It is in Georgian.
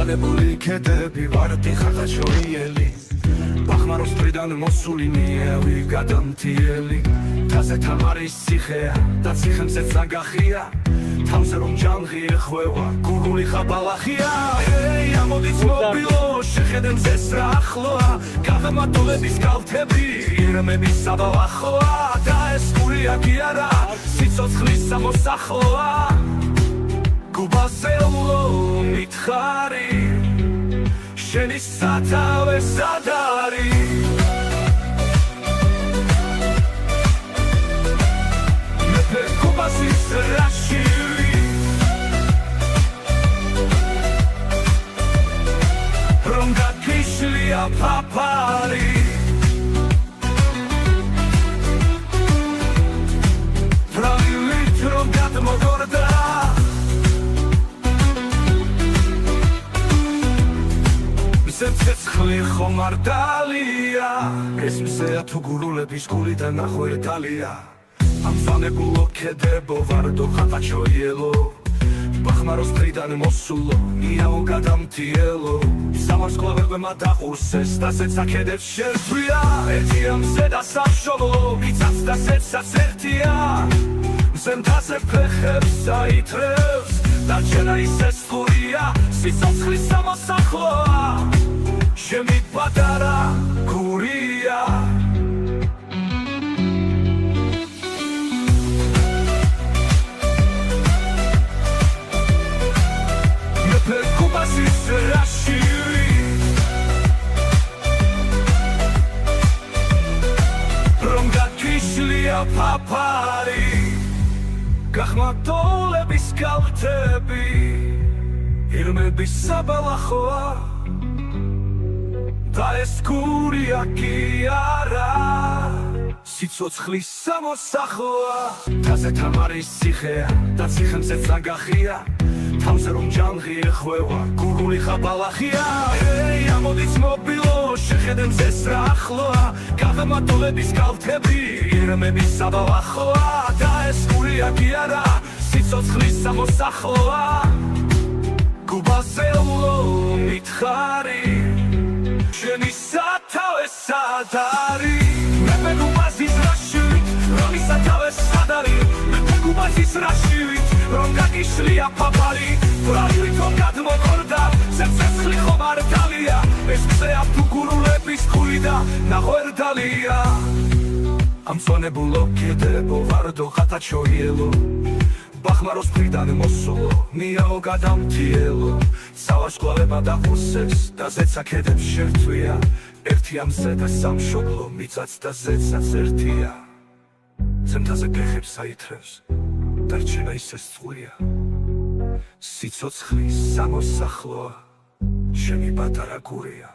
ამსვანებული ქედები ვარდი ხახაჩოიელი ბახმაროს მხრიდან მოსული ნიევი გადამთიელი თაზე თამარის ციხეა და ციხემზეც ნაგახია თავზე რომ ჯანღი ეხვევა გურული ხაბალახია ამოდით მობილო შეხედე მზეს რა ახლოა გაღმატულების კალთები ირმების საბალახოა და ეს გურია კი არა სიცოცხლის სამოსახლოა გუბასეულო მითხარი შენი სათავე სად არის მეფე გუბასის რაშვილი რომ გაქიშლია პაპარი რომ გადმოგორდა ცეცხლი ხომ არ დალია ეს მზეა თუ გურულების გულიდან ნახვერდალია ამსვანებულო ქედებო ვარდო ხახაჩოიელო ბახმაროს მხრიდან მოსულო ნიაო გადამთიელო სამარსკლავებმა დაყურსეს და ზეცა ქედებს შერწვია ერთია მზე და სამშობლო მიწაც და ზეცაც ერთია მზემთაზე ფეხებს აითრევს და ჩენა ისე სხურია სიცოცხლის სამოსახლოა ჩემი პატარა გურია მეფე გუბასის რაშვილი რომ გაქიშლია პაპარი გახმატულების კალთები ირმების საბალახოა და ეს გურია კი არა სიცოცხლის სამოსახლოა თაზე თამარის ციხეა და ციხემზეც ნაგახია თავზე რომ ჯანღი ეხვევა გურული ხაბალახია ამოდით მობილო შეხედე მზეს რა ახლოა გაღმატულების კალთები ირმების საბალახოა და ეს გურია კი არა სიცოცხლის სამოსახლოა გუბასეულო მითხარი შენი სათავე სად არის მეფე გუბასის რაშვილი რომ სათავე სად არის მეფე გუბასის რაშვილი რომ გაქიშლია პაპარი ბრალივით რომ გადმოგორდა ცეცხლი ხომ არ დალია ეს მზეა თუ გურულების გულიდა ნახვერდალია ამსვანებულო ქედებო ვარდო ხახაჩოიელო ბახმაროს მხრიდან მოსულო ნიაო გადამთიელო სავარსკვლავებმა დაყურსეს და ზეცა ქედებს შერწვია ერთია მზე და სამშობლო მიწაც და ზეცაც ერთია ზემთაზე ფეხებს აითრევს და რჩება ისე სხურია სიცოცხლის სამოსახლოა ჩემი პატარა გურია